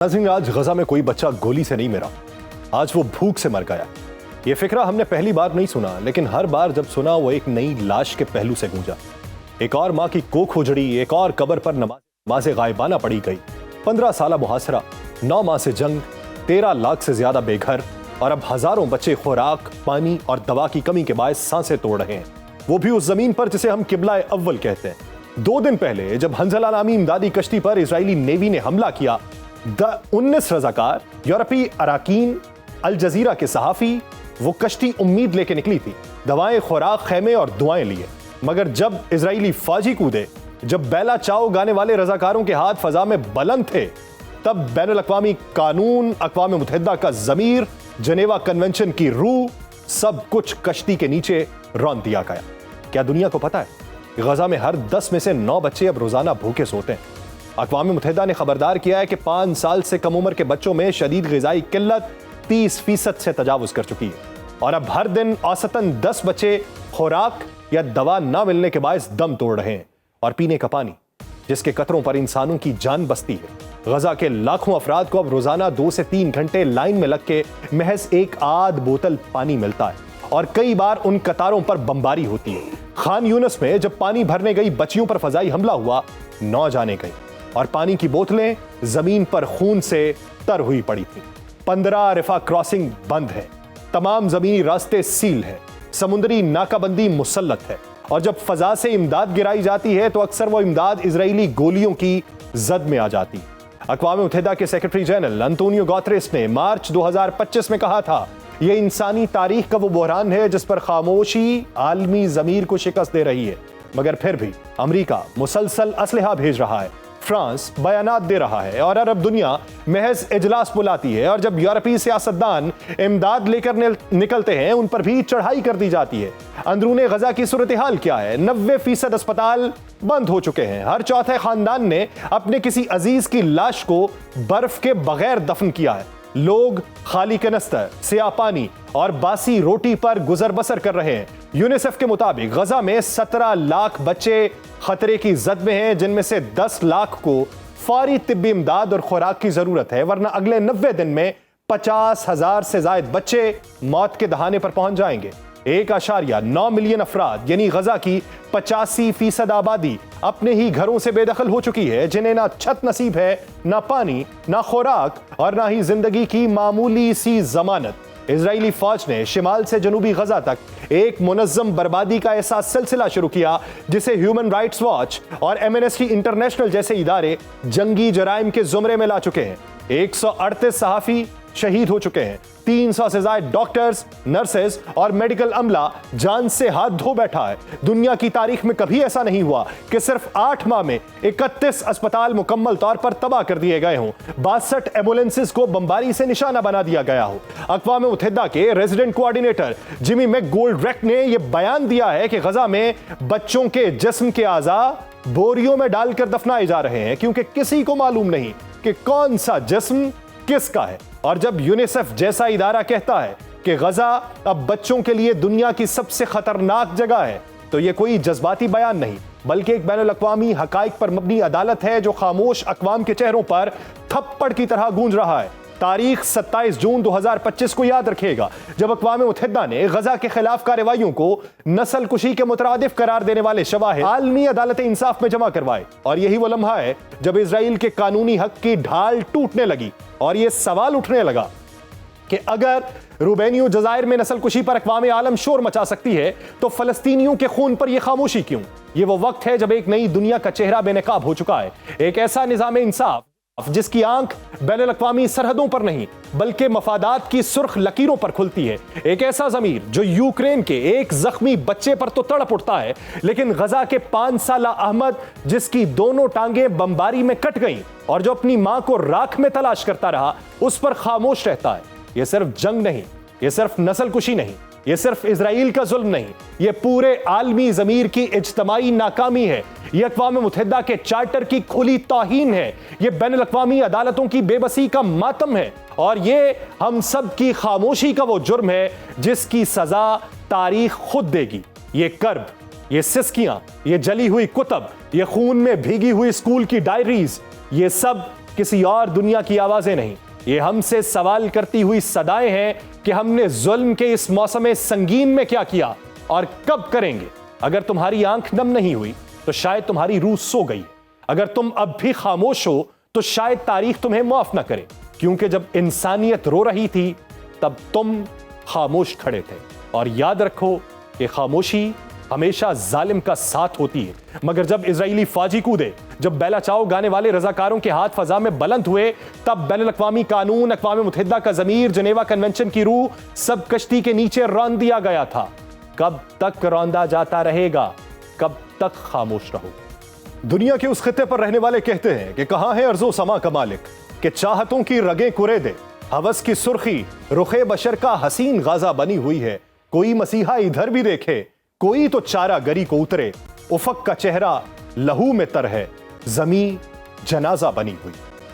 नाज़रीन, आज गजा में कोई बच्चा गोली से नहीं मरा, आज वो भूख से मर गया। ये फिक्रा हमने पहली बार नहीं सुना, लेकिन हर बार जब सुना वो एक नई लाश के पहलू से गूंजा। एक और माँ की कोख उजड़ी, एक और कब्र पर नमाज़े गायबाना पड़ी गई। 15 साल मुहासरा, 9 माह से जंग, 13 लाख से ज्यादा बेघर, और अब हजारों बच्चे खुराक, पानी और दवा की कमी के बायस सांसें तोड़ रहे हैं, वो भी उस जमीन पर जिसे हम किबला अव्वल कहते हैं। 2 दिन पहले जब हंजला नामी इमदादी कश्ती पर इजरायली नेवी ने हमला किया, 19 रजाकार यूरोपी अराकीन, अल जजीरा के सहाफी, वो कश्ती उम्मीद लेके निकली थी, दवाएं, खुराक, खेमे और दुआएं लिए। मगर जब इजरायली फौजी कूदे, जब बेला चाओ गाने वाले रजाकारों के हाथ फजा में बुलंद थे, तब बैनुल अक़वामी कानून, अक़वाम मुत्तहिदा का ज़मीर, जनेवा कन्वेंशन की रूह, सब कुछ कश्ती के नीचे रौंद दिया गया। क्या दुनिया को पता है कि गजा में हर 10 में से 9 बच्चे अब रोजाना भूखे सोते हैं। अक़वाम मुत्तहिदा ने खबरदार किया है कि 5 साल से कम उम्र के बच्चों में शदीद ग़िज़ाई किल्लत 30% से तजावुज़ कर चुकी है, और अब हर दिन औसतन 10 बच्चे खुराक या दवा ना मिलने के बायस दम तोड़ रहे हैं। और पीने का पानी, जिसके कतरों पर इंसानों की जान बसती है, गजा के लाखों अफराद को अब रोजाना 2 से 3 घंटे लाइन में लग के महज एक आध बोतल पानी मिलता है, और कई बार उन कतारों पर बमबारी होती है। खान यूनस में जब पानी भरने गई बच्चियों पर फजाई हमला हुआ, 9 जाने गई, और पानी की बोतलें जमीन पर खून से तर हुई पड़ी थी। 15 रिफा क्रॉसिंग बंद है, तमाम जमीनी रास्ते सील है, समुद्री नाकाबंदी मुसल्लत है, और जब फजा से इमदाद गिराई जाती है तो अक्सर वो इमदाद इजरायली गोलियों की जद में आ जाती है। अक़वाम मुत्तहिदा के सेक्रेटरी जनरल अंतोनियो गुतेरेस ने मार्च 2025 में कहा था, यह इंसानी तारीख का वो बहरान है जिस पर खामोशी आलमी ज़मीर को शिकस्त दे रही है। मगर फिर भी अमरीका मुसलसल असलहा भेज रहा है, फ्रांस बयानात दे रहा है, और अरब दुनिया महज इजलास बुलाती है, और जब यूरोपीय सियासतदान इमदाद लेकर निकलते हैं उन पर भी चढ़ाई कर दी जाती है। अंदरूने गजा की सूरत हाल क्या है? 90% अस्पताल बंद हो चुके हैं। हर चौथे खानदान ने अपने किसी अजीज की लाश को बर्फ के बगैर दफन किया है। लोग खाली कनस्तर, सिया पानी और बासी रोटी पर गुजर बसर कर रहे हैं। यूनिसेफ के मुताबिक गजा में 17 लाख बच्चे खतरे की जद में हैं, जिनमें से 10 लाख को फौरी तिब्बी इमदाद और खुराक की जरूरत है, वरना अगले 90 दिन में 50,000 से ज्यादा बच्चे मौत के दहाने पर पहुंच जाएंगे। 1.9 मिलियन अफराद यानी गजा की 85% आबादी अपने ही घरों से बेदखल हो चुकी है, जिन्हें ना छत नसीब है, ना पानी, ना खुराक, और ना ही जिंदगी की मामूली सी जमानत। इजरायली फौज ने शिमाल से जनूबी गजा तक एक मुनज़्ज़म बर्बादी का ऐसा सिलसिला शुरू किया जिसे ह्यूमन राइट्स वॉच और एमनेस्टी इंटरनेशनल जैसे इदारे जंगी जराइम के जुमरे में ला चुके हैं। 138 सहाफी शहीद हो चुके हैं, 300 से ज्यादा डॉक्टर्स, नर्सेज और मेडिकल अमला जान से हाथ धो बैठा है। दुनिया की तारीख में कभी ऐसा नहीं हुआ कि सिर्फ 8 माह में 31 अस्पताल मुकम्मल तौर पर तबाह कर दिए गए हों, 62 एम्बुलेंसेज को बमबारी से निशाना बना दिया गया हो। अक़वाम मुत्तहिदा के रेजिडेंट कोऑर्डिनेटर जिमी मैकगोल्डरेक ने यह बयान दिया है कि गजा में बच्चों के जिस्म के आज़ा बोरियों में डालकर दफनाए जा रहे हैं, क्योंकि किसी को मालूम नहीं कि कौन सा जिस्म किसका है। और जब यूनिसेफ जैसा इदारा कहता है कि गजा अब बच्चों के लिए दुनिया की सबसे खतरनाक जगह है, तो यह कोई जज्बाती बयान नहीं, बल्कि एक बैनुल अक़वामी हकाइक पर मबनी अदालत है जो खामोश अक़वाम के चेहरों पर थप्पड़ की तरह गूंज रहा है। तारीख 27 जून 2025 को याद रखेगा, जब अक़वाम मुत्तहिदा ने गजा के खिलाफ कार्रवाइयों को नस्ल कुशी के मुतरादिफ करार देने वाले शवाहिद आलमी अदालत इंसाफ में जमा करवाए। और यही वो लम्हा है जब इजराइल के कानूनी हक की ढाल टूटने लगी, और यह सवाल उठने लगा कि अगर रूबेनियो जजायर में नस्ल कुशी पर अक़वाम आलम शोर मचा सकती है, तो फलस्तीनियों के खून पर यह खामोशी क्यों? यह वो वक्त है जब एक नई दुनिया का चेहरा बेनकाब हो चुका है, एक ऐसा निज़ाम इंसाफ जिसकी आंख बैनुल अक़वामी सरहदों पर नहीं बल्कि मफादात की सुर्ख लकीरों पर खुलती है। एक ऐसा ज़मीर जो यूक्रेन के एक जख्मी बच्चे पर तो तड़प उठता है, लेकिन गजा के 5 साला अहमद जिसकी दोनों टांगें बमबारी में कट गईं और जो अपनी मां को राख में तलाश करता रहा, उस पर खामोश रहता है। यह सिर्फ जंग नहीं, यह सिर्फ नस्ल कुशी नहीं, यह सिर्फ इजराइल का जुल्म नहीं, यह पूरे आलमी ज़मीर की इज्तमाई नाकामी है, यह अक़वाम मुत्तहिदा के चार्टर की खुली तौहीन है, यह बैनुल अक़वामी अदालतों की बेबसी का मातम है, और यह हम सब की खामोशी का वो जुर्म है जिसकी सजा तारीख खुद देगी। ये कर्ब, ये सिस्कियां, ये जली हुई कुतब, ये खून में भीगी हुई स्कूल की डायरीज, ये सब کسی اور دنیا کی آوازیں نہیں، یہ ہم سے سوال کرتی ہوئی صدائیں ہیں کہ ہم نے ظلم کے اس موسم سنگین میں کیا کیا اور کب کریں گے۔ اگر تمہاری آنکھ نم نہیں ہوئی تو شاید تمہاری روح سو گئی، اگر تم اب بھی خاموش ہو تو شاید تاریخ تمہیں معاف نہ کرے، کیونکہ جب انسانیت رو رہی تھی تب تم خاموش کھڑے تھے۔ اور یاد رکھو کہ خاموشی ہمیشہ ظالم کا ساتھ ہوتی ہے، مگر جب اسرائیلی فوجی کودے، جب بیلا چاؤ گانے والے رضاکاروں کے ہاتھ فضا میں بلند ہوئے، تب بین الاقوامی قانون، اقوام متحدہ کا ضمیر، جنیوا کنونشن کی روح سب کشتی کے نیچے رون دیا گیا تھا۔ کب تک روندا جاتا رہے گا؟ کب تک خاموش رہو؟ دنیا کے اس خطے پر رہنے والے کہتے ہیں کہ کہاں ہے ارض و سما کا مالک کہ چاہتوں کی رگیں کرے دے، ہوس کی سرخی رخ بشر کا حسین غازہ بنی ہوئی ہے، کوئی مسیحا ادھر بھی دیکھے، کوئی تو چارہ گری کو اترے، افق کا چہرہ لہو میں تر ہے، زمیں جنازہ بنی ہوئی۔